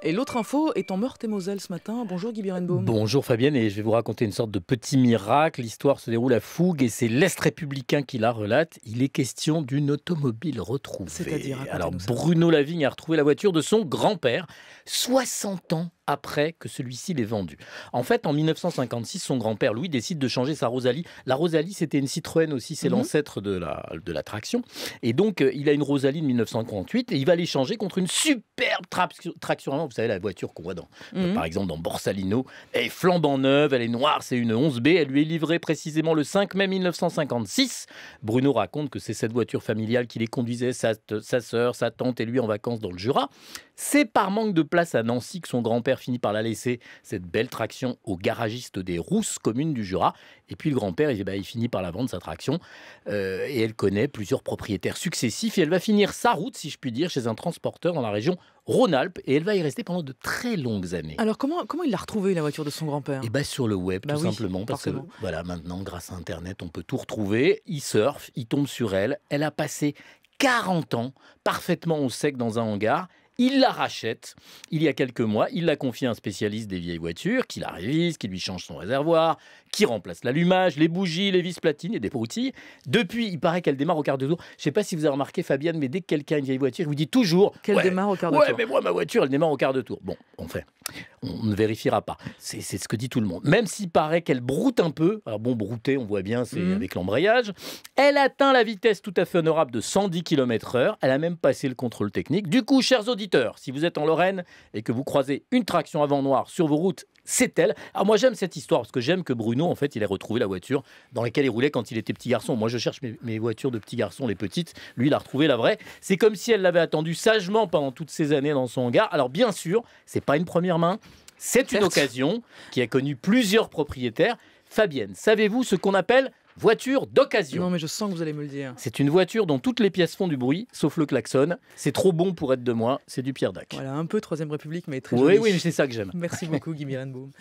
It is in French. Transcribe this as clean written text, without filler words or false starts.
Et l'autre info est en Meurthe-et-Moselle ce matin. Bonjour Guy Birenbaum. Bonjour Fabienne, et je vais vous raconter une sorte de petit miracle. L'histoire se déroule à Fougue et c'est l'Est républicain qui la relate. Il est question d'une automobile retrouvée. C'est-à-dire, Alors racontez-nous ça. Bruno Lavigne a retrouvé la voiture de son grand-père 60 ans après que celui-ci l'ait vendue. En fait, en 1956, son grand-père Louis décide de changer sa Rosalie. La Rosalie, c'était une Citroën aussi, c'est l'ancêtre de la traction. Et donc, il a une Rosalie de 1938 et il va l'échanger contre une superbe traction avant. Vous savez, la voiture qu'on voit par exemple dans Borsalino. Elle est flambant neuve, elle est noire, c'est une 11B. Elle lui est livrée précisément le 5 mai 1956. Bruno raconte que c'est cette voiture familiale qui les conduisait, sa sœur, sa tante et lui en vacances dans le Jura. C'est par manque de place à Nancy que son grand-père finit par la laisser, cette belle traction, au garagiste des Rousses, commune du Jura. Et puis le grand-père, il finit par la vendre, sa traction. Et elle connaît plusieurs propriétaires successifs. Et elle va finir sa route, si je puis dire, chez un transporteur dans la région Rhône-Alpes. Et elle va y rester pendant de très longues années. Alors comment il l'a retrouvée, la voiture de son grand-père? Et sur le web, tout simplement, parce que voilà, maintenant, grâce à Internet, on peut tout retrouver. Il surfe, il tombe sur elle. Elle a passé 40 ans parfaitement au sec dans un hangar. Il la rachète il y a quelques mois. Il la confie à un spécialiste des vieilles voitures qui la révise, qui lui change son réservoir, qui remplace l'allumage, les bougies, les vis platines et des broutilles. Depuis, il paraît qu'elle démarre au quart de tour. Je ne sais pas si vous avez remarqué, Fabienne, mais dès que quelqu'un a une vieille voiture, il vous dit toujours qu'elle démarre au quart de tour. Ouais, mais moi, ma voiture, elle démarre au quart de tour. Bon, enfin, on ne vérifiera pas. C'est ce que dit tout le monde. Même s'il paraît qu'elle broute un peu. Alors bon, brouter, on voit bien, c'est avec l'embrayage. Elle atteint la vitesse tout à fait honorable de 110 km/h. Elle a même passé le contrôle technique. Du coup, chers auditeurs, si vous êtes en Lorraine et que vous croisez une traction avant noire sur vos routes, c'est elle. Alors moi, j'aime cette histoire parce que j'aime que Bruno, en fait, il ait retrouvé la voiture dans laquelle il roulait quand il était petit garçon. Moi, je cherche mes voitures de petit garçon, les petites. Lui, il a retrouvé la vraie. C'est comme si elle l'avait attendu sagement pendant toutes ces années dans son hangar. Alors bien sûr, c'est pas une première main. C'est une occasion qui a connu plusieurs propriétaires. Fabienne, savez-vous ce qu'on appelle voiture d'occasion? Non, mais je sens que vous allez me le dire. C'est une voiture dont toutes les pièces font du bruit, sauf le klaxon. C'est trop bon pour être de moi, c'est du Pierre Dac. Voilà, un peu Troisième République, mais très joli. Oui, mais c'est ça que j'aime. Merci beaucoup, Guy Birenbaum.